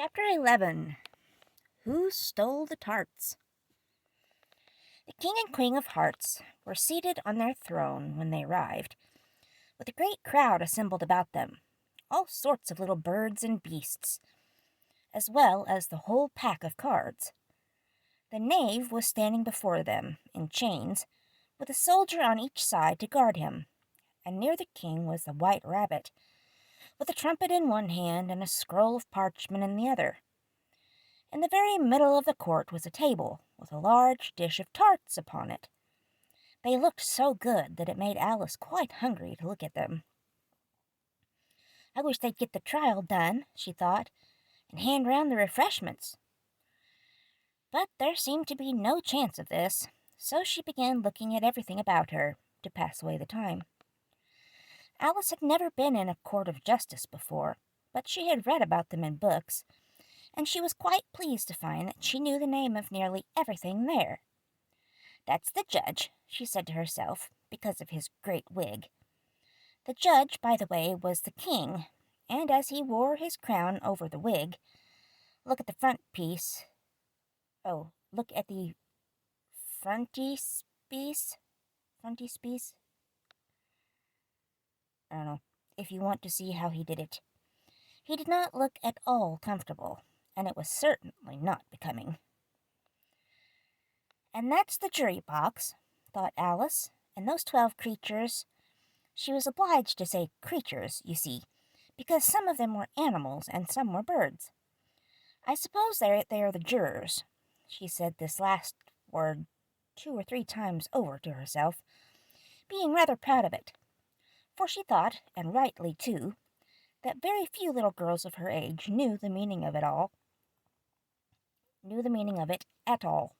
Chapter 11. Who Stole the Tarts? The King and Queen of Hearts were seated on their throne when they arrived, with a great crowd assembled about them, all sorts of little birds and beasts, as well as the whole pack of cards. The knave was standing before them, in chains, with a soldier on each side to guard him, and near the king was the white rabbit, with a trumpet in one hand and a scroll of parchment in the other. In the very middle of the court was a table, with a large dish of tarts upon it. They looked so good that it made Alice quite hungry to look at them. I wish they'd get the trial done, she thought, and hand round the refreshments. But there seemed to be no chance of this, so she began looking at everything about her to pass away the time. Alice had never been in a court of justice before, but she had read about them in books, and she was quite pleased to find that she knew the name of nearly everything there. "That's the judge," she said to herself, because of his great wig. The judge, by the way, was the king, and as he wore his crown over the wig, look at the frontispiece. I don't know, if you want to see how he did it. He did not look at all comfortable, and it was certainly not becoming. "And that's the jury box," thought Alice, "and those 12 creatures—" She was obliged to say creatures, you see, because some of them were animals and some were birds. "I suppose they are the jurors." She said this last word 2 or 3 times over to herself, being rather proud of it. For she thought, and rightly too, that very few little girls of her age knew the meaning of it at all.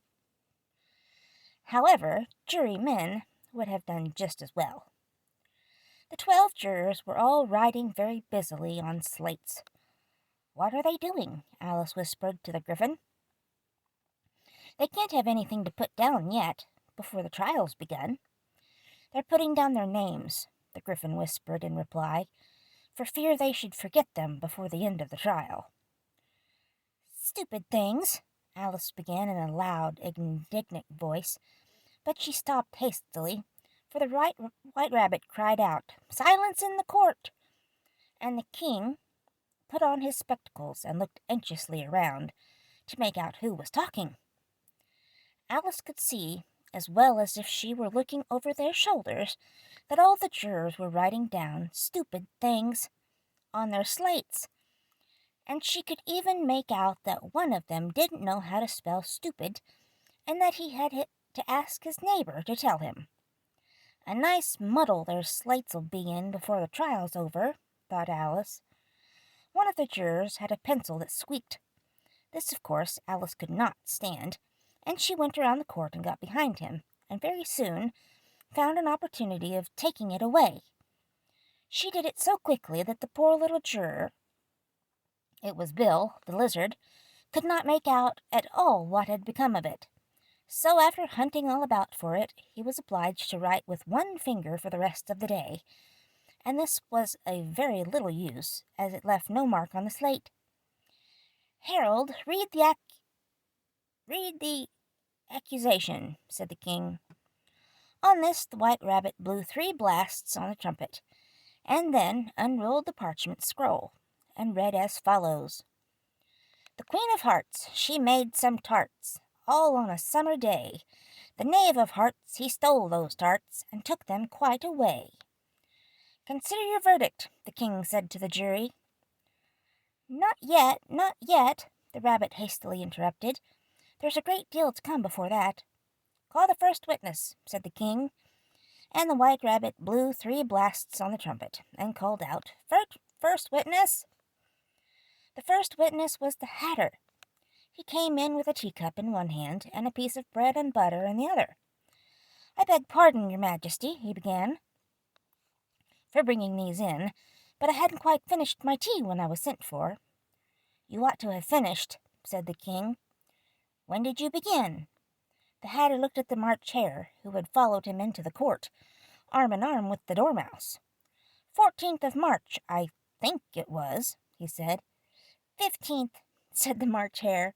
However, jurymen would have done just as well. The 12 jurors were all writing very busily on slates. "What are they doing?" Alice whispered to the Gryphon. "They can't have anything to put down yet, before the trial's begun." "They're putting down their names," the Gryphon whispered in reply, "for fear they should forget them before the end of the trial." "Stupid things," Alice began in a loud, indignant voice, but she stopped hastily, for the white rabbit cried out, "Silence in the court!" and the king put on his spectacles and looked anxiously around to make out who was talking. Alice could see, as well as if she were looking over their shoulders, that all the jurors were writing down "stupid things" on their slates, and she could even make out that one of them didn't know how to spell stupid, and that he had to ask his neighbor to tell him. "A nice muddle their slates'll be in before the trial's over," thought Alice. One of the jurors had a pencil that squeaked. This, of course, Alice could not stand, and she went around the court and got behind him, and very soon found an opportunity of taking it away. She did it so quickly that the poor little juror, it was Bill, the lizard, could not make out at all what had become of it. So after hunting all about for it, he was obliged to write with one finger for the rest of the day, and this was a very little use, as it left no mark on the slate. "Herald, read the accusation," said the king. On this the white rabbit blew 3 blasts on the trumpet, and then unrolled the parchment scroll, and read as follows: "The Queen of Hearts, she made some tarts, all on a summer day. The Knave of Hearts, he stole those tarts, and took them quite away." "Consider your verdict," the king said to the jury. Not yet," the rabbit hastily interrupted. "There's a great deal to come before that." "Call the first witness," said the king, and the white rabbit blew 3 blasts on the trumpet, and called out, First witness!" The first witness was the Hatter. He came in with a teacup in one hand and a piece of bread and butter in the other. "I beg pardon, your majesty," he began, "for bringing these in, but I hadn't quite finished my tea when I was sent for." "You ought to have finished," said the king. "When did you begin?" The Hatter looked at the March Hare, who had followed him into the court, arm in arm with the Dormouse. 14th of March, I think it was," he said. 15th, said the March Hare.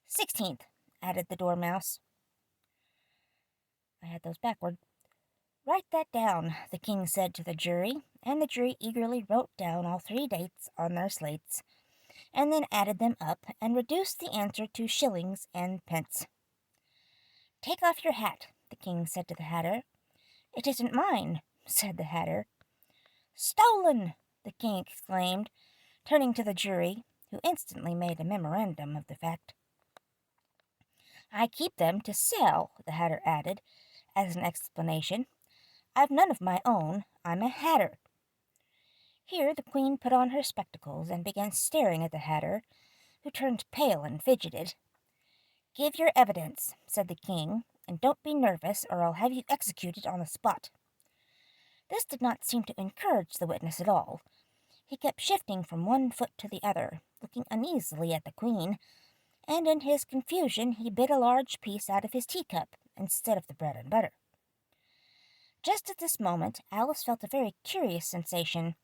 16th, added the Dormouse. I had those backward. Write that down, the king said to the jury, and the jury eagerly wrote down all 3 dates on their slates, and then added them up and reduced the answer to shillings and pence. Take off your hat, the king said to the Hatter. It isn't mine, said the Hatter. Stolen, the king exclaimed, turning to the jury, who instantly made a memorandum of the fact. I keep them to sell, the Hatter added, as an explanation. I've none of my own. I'm a Hatter. Here the queen put on her spectacles and began staring at the Hatter, who turned pale and fidgeted. Give your evidence, said the king, and don't be nervous, or I'll have you executed on the spot. This did not seem to encourage the witness at all. He kept shifting from one foot to the other, looking uneasily at the queen, and in his confusion he bit a large piece out of his teacup instead of the bread and butter. Just at this moment, Alice felt a very curious sensation,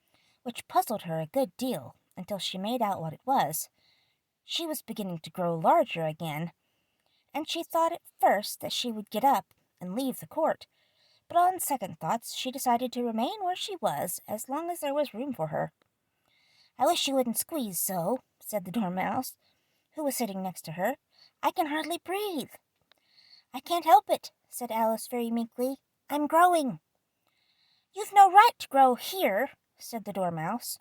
which puzzled her a good deal until she made out what it was. She was beginning to grow larger again, and she thought at first that she would get up and leave the court, but on second thoughts she decided to remain where she was as long as there was room for her. I wish you wouldn't squeeze so, said the Dormouse, who was sitting next to her. I can hardly breathe. I can't help it, said Alice very meekly. I'm growing. You've no right to grow here, said the Dormouse.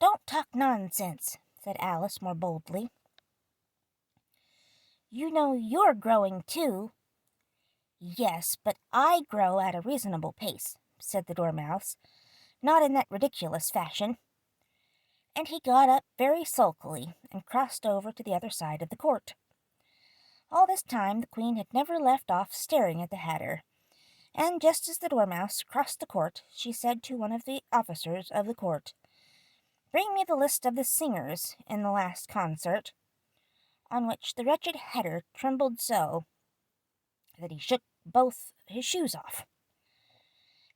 Don't talk nonsense, said Alice more boldly. You know you're growing too. Yes, but I grow at a reasonable pace, said the Dormouse, not in that ridiculous fashion. And he got up very sulkily and crossed over to the other side of the court. All this time the queen had never left off staring at the Hatter, and just as the Dormouse crossed the court, she said to one of the officers of the court, Bring me the list of the singers in the last concert, on which the wretched Hatter trembled so that he shook both his shoes off.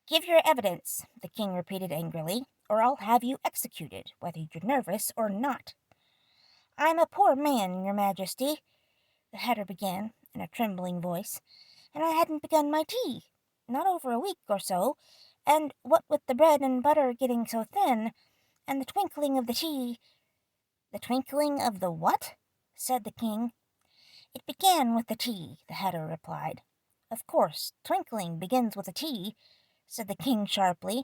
Give your evidence, the king repeated angrily, or I'll have you executed, whether you're nervous or not. I'm a poor man, your majesty, the Hatter began in a trembling voice, and I hadn't begun my tea, not over a week or so, and what with the bread and butter getting so thin, and the twinkling of the tea— The twinkling of the what? Said the king. It began with the tea, the Hatter replied. Of course, twinkling begins with a T, said the king sharply.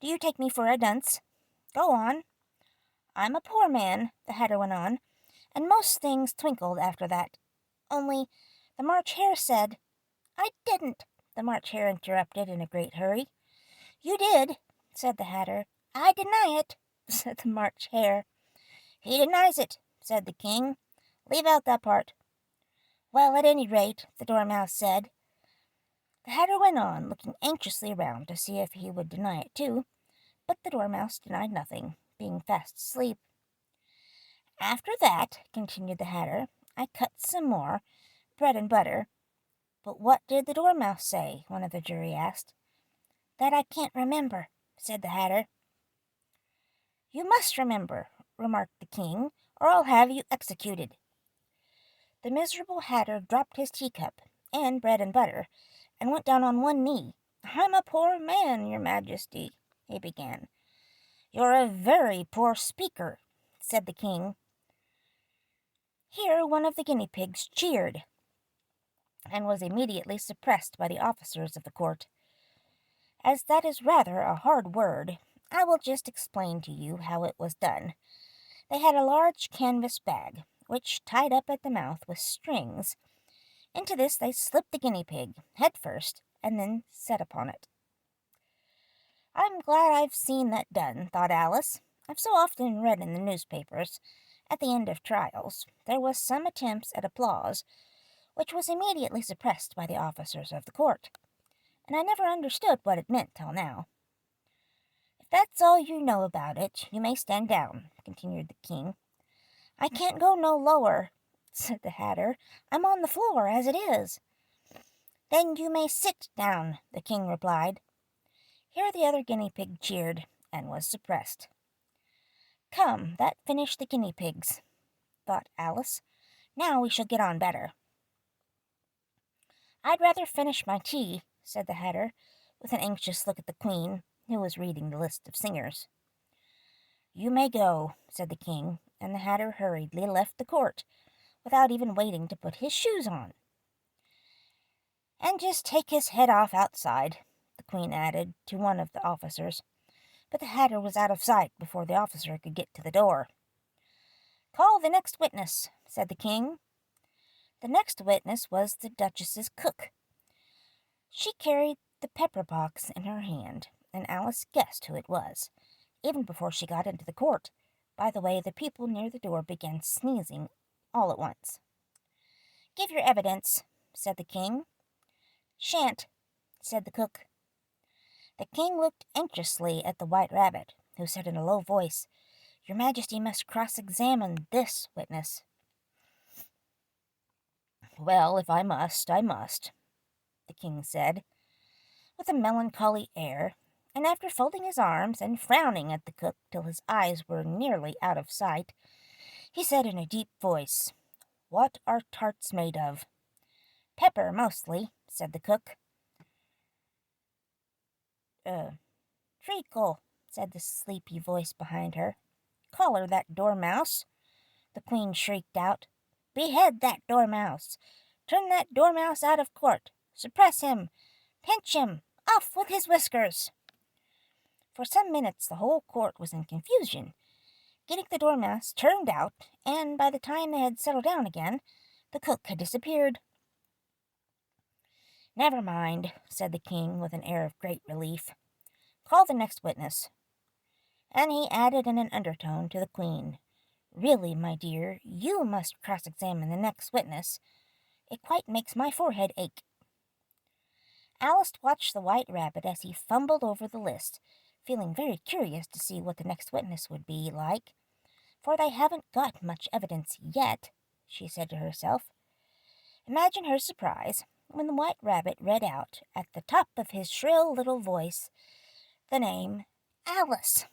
Do you take me for a dunce? Go on. I'm a poor man, the Hatter went on, and most things twinkled after that. Only the March Hare said— I didn't, the March Hare interrupted in a great hurry. You did, said the Hatter. I deny it, said the March Hare. He denies it, said the king. Leave out that part. Well, at any rate, the Dormouse said. The Hatter went on, looking anxiously around to see if he would deny it too, but the Dormouse denied nothing, being fast asleep. After that, continued the Hatter, I cut some more bread and butter. But what did the Dormouse say? One of the jury asked. That I can't remember, said the Hatter. You must remember, remarked the king, or I'll have you executed. The miserable Hatter dropped his teacup and bread and butter, and went down on one knee. I'm a poor man, your majesty, he began. You're a very poor speaker, said the king. Here one of the guinea pigs cheered, and was immediately suppressed by the officers of the court. As that is rather a hard word, I will just explain to you how it was done. They had a large canvas bag, which, tied up at the mouth with strings, into this they slipped the guinea pig, head first, and then sat upon it. I'm glad I've seen that done, thought Alice. I've so often read in the newspapers, at the end of trials, there was some attempts at applause, which was immediately suppressed by the officers of the court, and I never understood what it meant till now. If that's all you know about it, you may stand down, continued the king. I can't go no lower, said the Hatter. I'm on the floor as it is. Then you may sit down, the king replied. Here the other guinea pig cheered, and was suppressed. Come, that finished the guinea pigs. thought Alice. "Now we shall get on better." "I'd rather finish my tea," said the Hatter, with an anxious look at the Queen, who was reading the list of singers. "You may go," said the King, and the Hatter hurriedly left the court, without even waiting to put his shoes on. "And just take his head off outside," the Queen added to one of the officers, but the Hatter was out of sight before the officer could get to the door. "Call the next witness," said the King. The next witness was the Duchess's cook. She carried the pepper box in her hand, and Alice guessed who it was, even before she got into the court, by the way the people near the door began sneezing all at once. "Give your evidence," said the King. "Shan't," said the cook. The King looked anxiously at the White Rabbit, who said in a low voice, "Your Majesty must cross-examine this witness." "Well, if I must, I must," the King said, with a melancholy air, and after folding his arms and frowning at the cook till his eyes were nearly out of sight, he said in a deep voice, "What are tarts made of?" "Pepper, mostly," said the cook. "Treacle," said the sleepy voice behind her. "Collar that Dormouse," the Queen shrieked out. "Behead that Dormouse! Turn that Dormouse out of court! Suppress him! Pinch him! Off with his whiskers!" For some minutes the whole court was in confusion, getting the Dormouse turned out, and by the time they had settled down again, the cook had disappeared. "Never mind," said the King with an air of great relief. "Call the next witness." And he added in an undertone to the Queen, "Really, my dear, you must cross-examine the next witness. It quite makes my forehead ache." Alice watched the White Rabbit as he fumbled over the list, feeling very curious to see what the next witness would be like. "For they haven't got much evidence yet," she said to herself. Imagine her surprise when the White Rabbit read out, at the top of his shrill little voice, the name Alice.